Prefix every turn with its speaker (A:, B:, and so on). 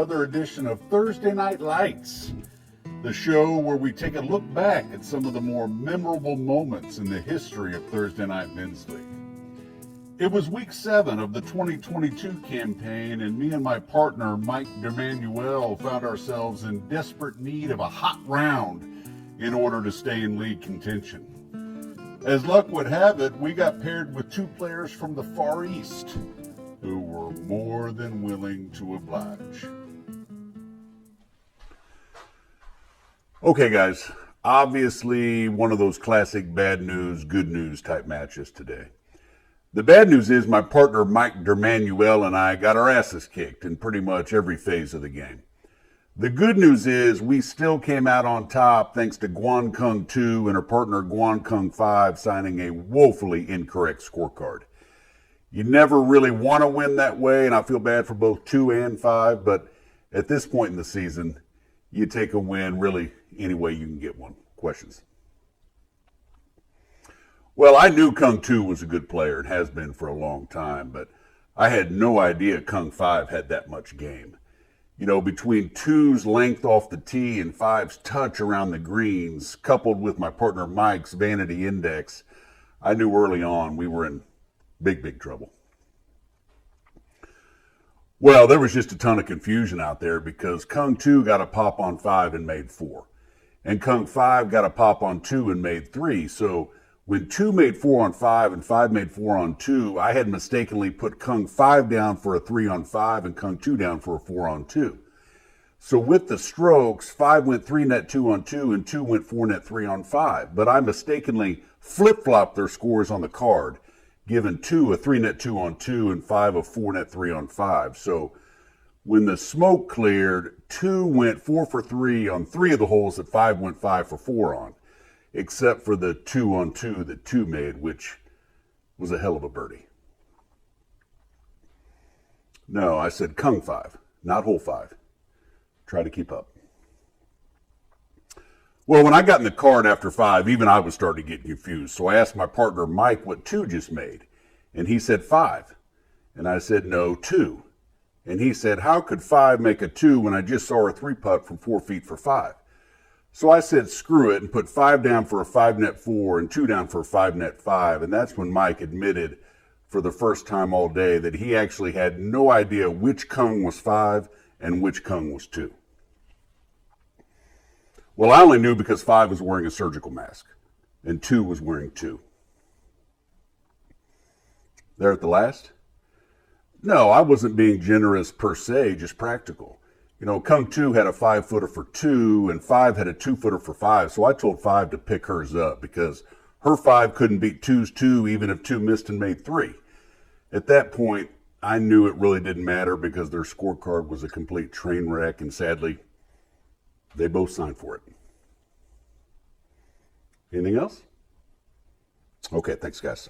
A: another edition of Thursday Night Lights, the show where we take a look back at some of the more memorable moments in the history of Thursday Night Men's League. It was week 7 of the 2022 campaign, and me and my partner, Mike DerManuel, found ourselves in desperate need of a hot round in order to stay in league contention. As luck would have it, we got paired with 2 players from the Far East who were more than willing to oblige. Okay, guys, obviously one of those classic bad news, good news type matches today. The bad news is my partner Mike DerManuel and I got our asses kicked in pretty much every phase of the game. The good news is we still came out on top thanks to Guan Kung 2 and her partner Guan Kung 5 signing a woefully incorrect scorecard. You never really want to win that way, and I feel bad for both 2 and 5, but at this point in the season, you take a win really any way you can get one. Questions? Well, I knew Kung 2 was a good player and has been for a long time, but I had no idea Kung 5 had that much game. You know, between 2's length off the tee and 5's touch around the greens, coupled with my partner Mike's vanity index, I knew early on we were in big trouble. Well, there was just a ton of confusion out there because Kung 2 got a pop on 5 and made 4. And Kung 5 got a pop on 2 and made 3. So when 2 made 4 on 5 and 5 made 4 on 2, I had mistakenly put Kung 5 down for a 3 on 5 and Kung 2 down for a 4 on 2. So with the strokes, 5 went 3 net 2 on 2 and 2 went 4 net 3 on 5. But I mistakenly flip-flopped their scores on the card, giving 2 a 3 net 2 on 2 and 5 a 4 net 3 on 5. So when the smoke cleared, 2 went 4 for 3 on 3 of the holes that 5 went 5 for 4 on, except for the 2 on 2 that 2 made, which was a hell of a birdie. No, I said Kung 5, not hole 5. Try to keep up. Well, when I got in the card after 5, even I was starting to get confused. So I asked my partner Mike what 2 just made, and he said 5. And I said, no, 2. And he said, how could 5 make a 2 when I just saw a 3-putt from 4 feet for 5? So I said, screw it, and put 5 down for a 5 net 4 and 2 down for a 5 net 5. And that's when Mike admitted for the first time all day that he actually had no idea which Kung was 5 and which Kung was 2. Well, I only knew because 5 was wearing a surgical mask and 2 was wearing 2. There at the last? No, I wasn't being generous per se, just practical. You know, Kung 2 had a 5-footer for 2 and 5 had a 2-footer for 5. So I told 5 to pick hers up because her 5 couldn't beat 2's 2 even if 2 missed and made 3. At that point, I knew it really didn't matter because their scorecard was a complete train wreck, and sadly, they both signed for it. Anything else? Okay, thanks, guys.